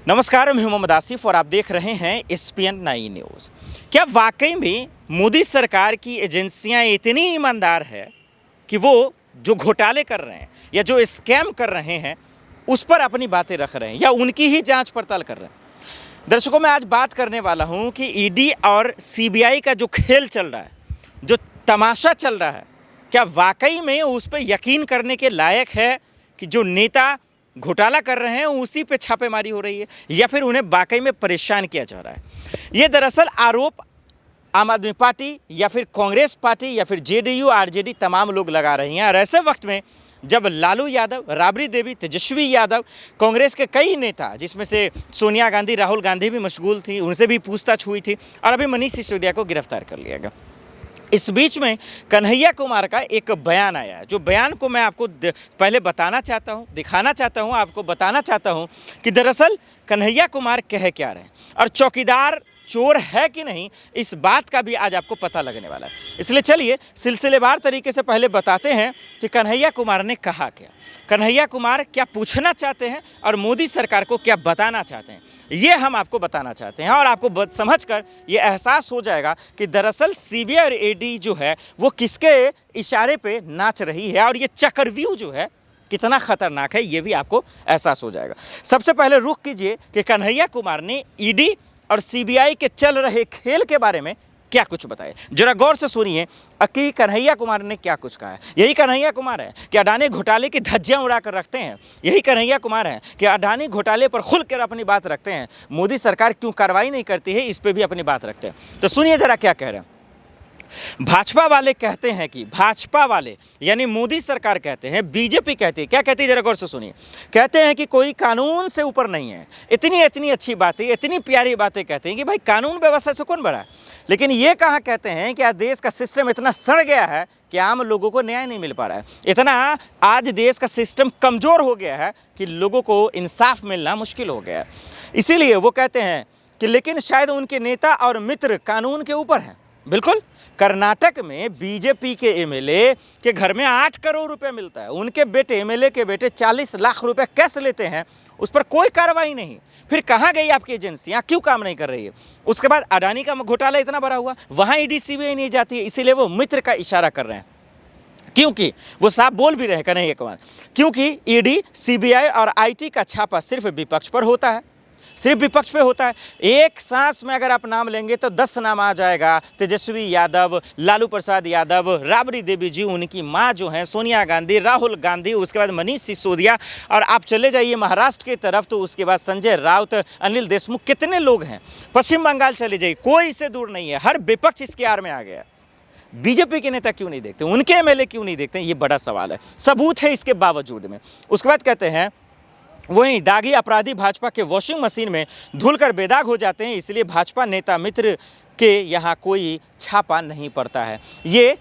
नमस्कार, मैं मोहम्मद आसिफ और आप देख रहे हैं SPN 9 न्यूज़। क्या वाकई में मोदी सरकार की एजेंसियां इतनी ईमानदार है कि वो जो घोटाले कर रहे हैं या जो स्कैम कर रहे हैं उस पर अपनी बातें रख रहे हैं या उनकी ही जांच पड़ताल कर रहे हैं? दर्शकों, मैं आज बात करने वाला हूं कि ईडी और CBI का जो खेल चल रहा है, जो तमाशा चल रहा है, क्या वाकई में उस पर यकीन करने के लायक है कि जो नेता घोटाला कर रहे हैं उसी पे छापेमारी हो रही है या फिर उन्हें वाकई में परेशान किया जा रहा है? ये दरअसल आरोप आम आदमी पार्टी या फिर कांग्रेस पार्टी या फिर JDU RJD तमाम लोग लगा रही हैं। और ऐसे वक्त में जब लालू यादव, राबड़ी देवी, तेजस्वी यादव, कांग्रेस के कई नेता जिसमें से सोनिया गांधी, राहुल गांधी भी मशगूल थी, उनसे भी पूछताछ हुई थी और अभी मनीष सिसोदिया को गिरफ्तार कर लिया गया। इस बीच में कन्हैया कुमार का एक बयान आया, जो बयान को मैं आपको पहले बताना चाहता हूं, दिखाना चाहता हूं, आपको बताना चाहता हूं कि दरअसल कन्हैया कुमार कह क्या रहे हैं और चौकीदार चोर है कि नहीं, इस बात का भी आज आपको पता लगने वाला है। इसलिए चलिए सिलसिलेवार तरीके से पहले बताते हैं कि कन्हैया कुमार ने कहा क्या, कन्हैया कुमार क्या पूछना चाहते हैं और मोदी सरकार को क्या बताना चाहते हैं, ये हम आपको बताना चाहते हैं। और आपको समझकर ये एहसास हो जाएगा कि दरअसल CBI और ED जो है वो किसके इशारे पे नाच रही है और ये चक्रव्यूह जो है कितना खतरनाक है, ये भी आपको एहसास हो जाएगा। सबसे पहले रुख कीजिए कि कन्हैया कुमार ने ED और CBI के चल रहे खेल के बारे में क्या कुछ बताए। जरा गौर से सुनिए कि कन्हैया कुमार ने क्या कुछ कहा है। यही कन्हैया कुमार है कि अडानी घोटाले की धज्जियां उड़ाकर रखते हैं, यही कन्हैया कुमार है कि अडानी घोटाले पर खुलकर अपनी बात रखते हैं, मोदी सरकार क्यों कार्रवाई नहीं करती है इस पर भी अपनी बात रखते हैं। तो सुनिए जरा क्या कह रहे हैं। भाजपा वाले कहते हैं कि भाजपा वाले यानी मोदी सरकार कहते हैं, BJP कहती है, क्या कहती है जरा गौर से सुनिए। कहते हैं कि कोई कानून से ऊपर नहीं है। इतनी अच्छी बातें, इतनी प्यारी बातें कहते हैं कि भाई कानून व्यवस्था से कौन बड़ा है। लेकिन ये कहाँ कहते हैं कि आज देश का सिस्टम इतना सड़ गया है कि आम लोगों को न्याय नहीं मिल पा रहा है। इतना आज देश का सिस्टम कमज़ोर हो गया है कि लोगों को इंसाफ मिलना मुश्किल हो गया है। इसीलिए वो कहते हैं कि लेकिन शायद उनके नेता और मित्र कानून के ऊपर हैं। बिल्कुल, कर्नाटक में BJP के MLA के घर में 8 करोड़ रुपए मिलता है, उनके बेटे MLA के बेटे 40 लाख रुपए कैसे लेते हैं, उस पर कोई कार्रवाई नहीं। फिर कहाँ गई आपकी एजेंसियाँ, क्यों काम नहीं कर रही है? उसके बाद अडानी का घोटाला इतना बड़ा हुआ, वहाँ ED CBI नहीं जाती है, इसीलिए वो मित्र का इशारा कर रहे हैं। क्योंकि वो साफ बोल भी रहे कन्हैया कुमार, क्योंकि ED CBI और IT का छापा सिर्फ विपक्ष पर होता है, सिर्फ विपक्ष पे होता है। एक सांस में अगर आप नाम लेंगे तो 10 नाम आ जाएगा। तेजस्वी यादव, लालू प्रसाद यादव, राबड़ी देवी जी, उनकी माँ जो हैं सोनिया गांधी, राहुल गांधी, उसके बाद मनीष सिसोदिया, और आप चले जाइए महाराष्ट्र की तरफ तो उसके बाद संजय राउत, अनिल देशमुख, कितने लोग हैं। पश्चिम बंगाल चले जाइए, कोई इससे दूर नहीं है। हर विपक्ष इसके आड़ में आ गया। BJP के नेता क्यों नहीं देखते, उनके MLA क्यों नहीं देखते, ये बड़ा सवाल है। सबूत है इसके बावजूद में। उसके बाद कहते हैं वहीं दागी अपराधी भाजपा के वॉशिंग मशीन में धुलकर बेदाग हो जाते हैं, इसलिए भाजपा नेता मित्र के यहाँ कोई छापा नहीं पड़ता है। ये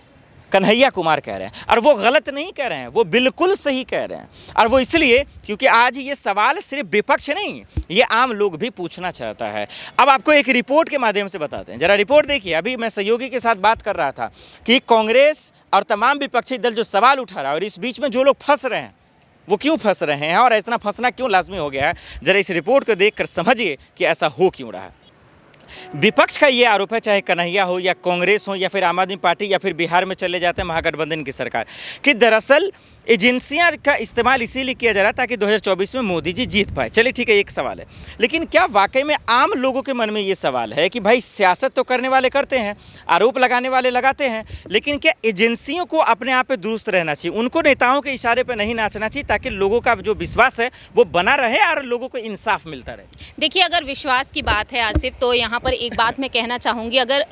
कन्हैया कुमार कह रहे हैं और वो गलत नहीं कह रहे हैं, वो बिल्कुल सही कह रहे हैं। और वो इसलिए क्योंकि आज ये सवाल सिर्फ विपक्ष नहीं, ये आम लोग भी पूछना चाहता है। अब आपको एक रिपोर्ट के माध्यम से बताते हैं, जरा रिपोर्ट देखिए। अभी मैं सहयोगी के साथ बात कर रहा था कि कांग्रेस और तमाम विपक्षी दल जो सवाल उठा रहा है और इस बीच में जो लोग फंस रहे हैं वो क्यों फंस रहे हैं और इतना फंसना क्यों लाजमी हो गया है, जरा इस रिपोर्ट को देखकर समझिए कि ऐसा हो क्यों रहा है। विपक्ष का ये आरोप है, चाहे कन्हैया हो या कांग्रेस हो या फिर आम आदमी पार्टी या फिर बिहार में चले जाते हैं महागठबंधन की सरकार, कि दरअसल एजेंसियां का इस्तेमाल इसीलिए किया जा रहा है ताकि 2024 में मोदी जी जीत पाए। चलिए ठीक है, एक सवाल है, लेकिन क्या वाकई में आम लोगों के मन में ये सवाल है कि भाई सियासत तो करने वाले करते हैं, आरोप लगाने वाले लगाते हैं, लेकिन क्या एजेंसियों को अपने आप पे दुरुस्त रहना चाहिए, उनको नेताओं के इशारे पर नहीं नाचना चाहिए ताकि लोगों का जो विश्वास है वो बना रहे और लोगों को इंसाफ मिलता रहे? देखिए, अगर विश्वास की बात है आसिफ, तो यहाँ पर एक बात मैं कहना चाहूँगी। अगर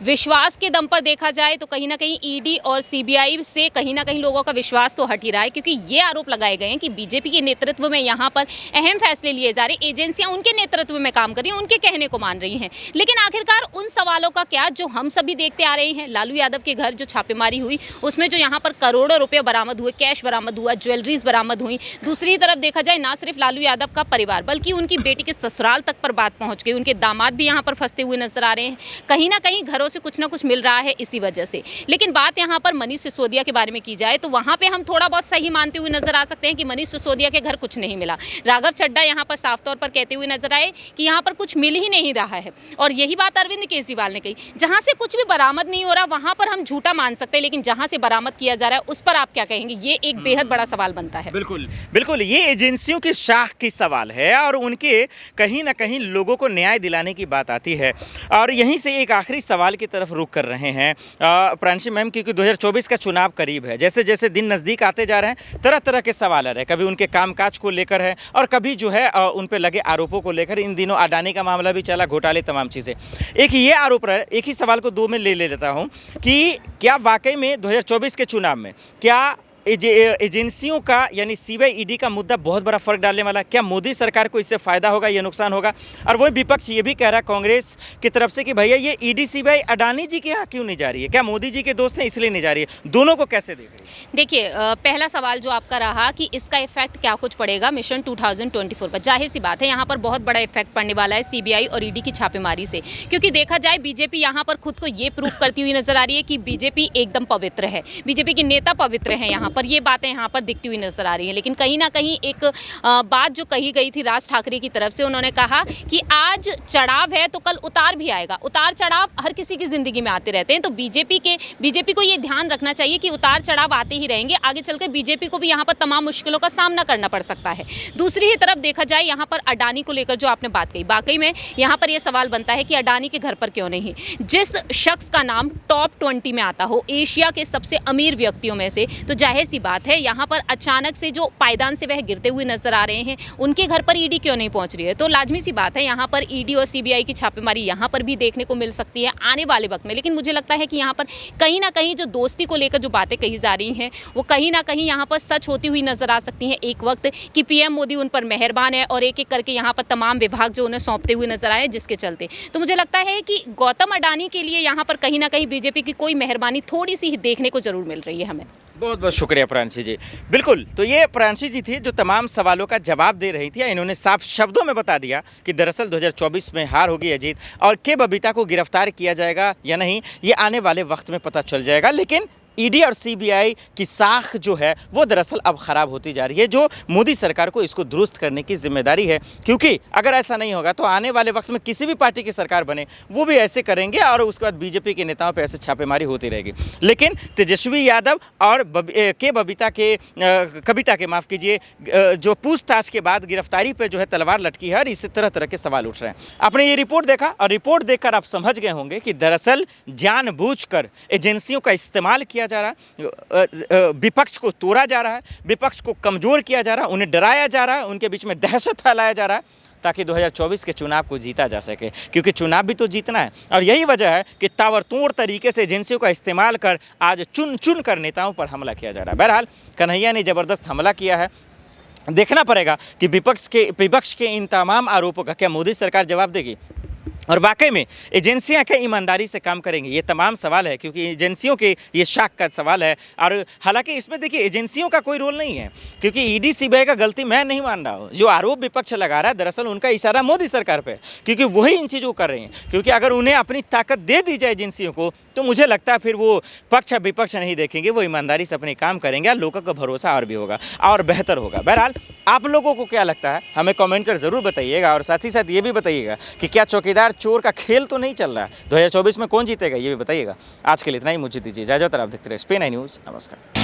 विश्वास के दम पर देखा जाए तो कहीं ना कहीं ED और CBI से कहीं ना कहीं लोगों का विश्वास तो हट ही रहा है, क्योंकि ये आरोप लगाए गए हैं कि BJP के नेतृत्व में यहाँ पर अहम फैसले लिए जा रहे हैं, एजेंसियां उनके नेतृत्व में काम कर रही हैं, उनके कहने को मान रही हैं। लेकिन आखिरकार उन सवालों का क्या जो हम सभी देखते आ रहे हैं। लालू यादव के घर जो छापेमारी हुई उसमें जो यहाँ पर करोड़ों रुपये बरामद हुए, कैश बरामद हुआ, ज्वेलरीज बरामद हुई। दूसरी तरफ देखा जाए, ना सिर्फ लालू यादव का परिवार बल्कि उनकी बेटी के ससुराल तक पर बात पहुँच गई, उनके दामाद भी यहाँ पर फंसते हुए नजर आ रहे हैं। कहीं ना कहीं घरों से कुछ ना कुछ मिल रहा है इसी वजह से। लेकिन बात यहाँ पर मनीष सिसोदिया के बारे में की जाए तो वहाँ पर हम थोड़ा बहुत सही मानते हुए नजर आ सकते हैं कि मनीष सिसोदिया के घर कुछ नहीं मिला। राघव चड्ढा यहाँ पर साफ तौर पर कहते हुए नजर आए कि यहाँ पर कुछ मिल ही नहीं रहा है, और यही बात अरविंद केजरीवाल ने कही। जहाँ से कुछ भी बरामद नहीं हो रहा वहाँ पर हम झूठा मान सकते हैं, लेकिन जहाँ से बरामद किया जा रहा है उस पर आप क्या कहेंगे? ये एक बेहद बड़ा सवाल बनता है। बिल्कुल बिल्कुल, ये एजेंसियों की शाख की सवाल है और उनके कहीं ना कहीं लोगों को न्याय दिलाने की बात आती है। और यहीं से एक आखिरी सवाल की तरफ रुख कर रहे हैं प्रांशी मैम, क्योंकि 2024 का चुनाव करीब है। जैसे जैसे दिन नज़दीक आते जा रहे हैं तरह तरह के सवाल आ रहे हैं, कभी उनके कामकाज को लेकर है और कभी जो है उन पर लगे आरोपों को लेकर। इन दिनों अडानी का मामला भी चला, घोटाले तमाम चीज़ें। एक ये आरोप रहा, एक ही सवाल को दो में ले लेता हूँ कि क्या वाकई में 2024 के चुनाव में क्या एजेंसियों का यानी सीबीआई ईडी का मुद्दा बहुत बड़ा फर्क डालने वाला है? क्या मोदी सरकार को इससे फायदा होगा या नुकसान होगा? और वही विपक्ष ये भी कह रहा है कांग्रेस की तरफ से कि भैया ये ईडी सीबीआई अडानी जी के यहाँ क्यों नहीं जा रही है, क्या मोदी जी के दोस्त हैं इसलिए नहीं जा रही है? दोनों को कैसे देख रहे हैं? देखिए, पहला सवाल जो आपका रहा कि इसका इफेक्ट क्या कुछ पड़ेगा मिशन 2024 पर। जाहिर सी बात है यहाँ पर बहुत बड़ा इफेक्ट पड़ने वाला है सीबीआई और ईडी की छापेमारी से, क्योंकि देखा जाए बीजेपी यहाँ पर खुद को ये प्रूफ करती हुई नजर आ रही है कि बीजेपी एकदम पवित्र है, बीजेपी के नेता पवित्र हैं। यहाँ पर ये बातें यहाँ पर दिखती हुई नजर आ रही है। लेकिन कहीं ना कहीं एक बात जो कही गई थी राज ठाकरे की तरफ से, उन्होंने कहा कि आज चढ़ाव है तो कल उतार भी आएगा। उतार चढ़ाव हर किसी की जिंदगी में आते रहते हैं, तो बीजेपी को ये ध्यान रखना चाहिए कि उतार चढ़ाव आते ही रहेंगे। आगे चलकर बीजेपी को भी यहाँ पर तमाम मुश्किलों का सामना करना पड़ सकता है। दूसरी ही तरफ देखा जाए यहाँ पर अडानी को लेकर जो आपने बात कही, वाकई में यहाँ पर यह सवाल बनता है कि अडानी के घर पर क्यों नहीं? जिस शख्स का नाम टॉप 20 में आता हो, एशिया के सबसे अमीर व्यक्तियों में से, तो जाहिर सी बात है यहाँ पर अचानक से जो पायदान से वह गिरते हुए नजर आ रहे हैं, उनके घर पर ईडी क्यों नहीं पहुंच रही है? तो लाजमी सी बात है यहाँ पर ईडी और सीबीआई की छापेमारी यहाँ पर भी देखने को मिल सकती है आने वाले वक्त में। लेकिन मुझे लगता है कि यहाँ पर कहीं ना कहीं जो दोस्ती को लेकर जो बातें कही जा रही हैं वो कहीं ना कहीं यहाँ पर सच होती हुई नजर आ सकती हैं एक वक्त, कि पीएम मोदी उन पर मेहरबान है और एक एक करके यहाँ पर तमाम विभाग जो उन्हें सौंपते हुए नजर आए, जिसके चलते तो मुझे लगता है कि गौतम अडानी के लिए यहाँ पर कहीं ना कहीं बीजेपी की कोई मेहरबानी थोड़ी सी देखने को जरूर मिल रही है हमें। बहुत बहुत शुक्रिया प्रांशी जी। बिल्कुल, तो ये प्रांशी जी थी जो तमाम सवालों का जवाब दे रही थी। इन्होंने साफ शब्दों में बता दिया कि दरअसल 2024 में हार होगी अजीत, और के बबीता को गिरफ्तार किया जाएगा या नहीं ये आने वाले वक्त में पता चल जाएगा। लेकिन ईडी और सीबीआई की साख जो है वो दरअसल अब ख़राब होती जा रही है, जो मोदी सरकार को इसको दुरुस्त करने की जिम्मेदारी है। क्योंकि अगर ऐसा नहीं होगा तो आने वाले वक्त में किसी भी पार्टी की सरकार बने वो भी ऐसे करेंगे और उसके बाद बीजेपी के नेताओं पे ऐसे छापेमारी होती रहेगी। लेकिन तेजस्वी यादव और कविता के माफ़ कीजिए जो पूछताछ के बाद गिरफ्तारी पर जो है तलवार लटकी है, और इसी तरह तरह के सवाल उठ रहे हैं। आपने ये रिपोर्ट देखा और रिपोर्ट देखकर आप समझ गए होंगे कि दरअसल जानबूझकर एजेंसियों का इस्तेमाल किया जा रहा है, विपक्ष को तोड़ा जा रहा है, विपक्ष को कमजोर किया जा रहा है, उन्हें डराया जा रहा है, उनके बीच में दहशत फैलाया जा रहा है ताकि 2024 के चुनाव को जीता जा सके। क्योंकि चुनाव भी तो जीतना है, और यही वजह है कि ताबड़तोड़ तरीके से एजेंसियों का इस्तेमाल कर आज चुन चुन कर नेताओं पर हमला किया जा रहा है। बहरहाल कन्हैया ने ज़बरदस्त हमला किया है। देखना पड़ेगा कि विपक्ष के इन तमाम आरोपों का क्या मोदी सरकार जवाब देगी और वाकई में एजेंसियां क्या ईमानदारी से काम करेंगी। ये तमाम सवाल है, क्योंकि एजेंसियों के ये शाख का सवाल है। और हालांकि इसमें देखिए एजेंसियों का कोई रोल नहीं है, क्योंकि ईडी सीबीआई का गलती मैं नहीं मान रहा हूँ। जो आरोप विपक्ष लगा रहा है दरअसल उनका इशारा मोदी सरकार पे, क्योंकि वही इन चीज़ों को कर रही हैं। क्योंकि अगर उन्हें अपनी ताकत दे दी जाए एजेंसियों को तो मुझे लगता है फिर वो पक्ष विपक्ष नहीं देखेंगे, वो ईमानदारी से अपने काम करेंगे और लोगों का भरोसा और भी होगा और बेहतर होगा। बहरहाल आप लोगों को क्या लगता है हमें कमेंट कर ज़रूर बताइएगा, और साथ ही साथ ये भी बताइएगा कि क्या चौकीदार चोर का खेल तो नहीं चल रहा है? 2024 में कौन जीतेगा ये भी बताइएगा। आज के लिए इतना ही, मुझे दीजिए इजाज़त और आप देखते रहे SPN न्यूज़। नमस्कार।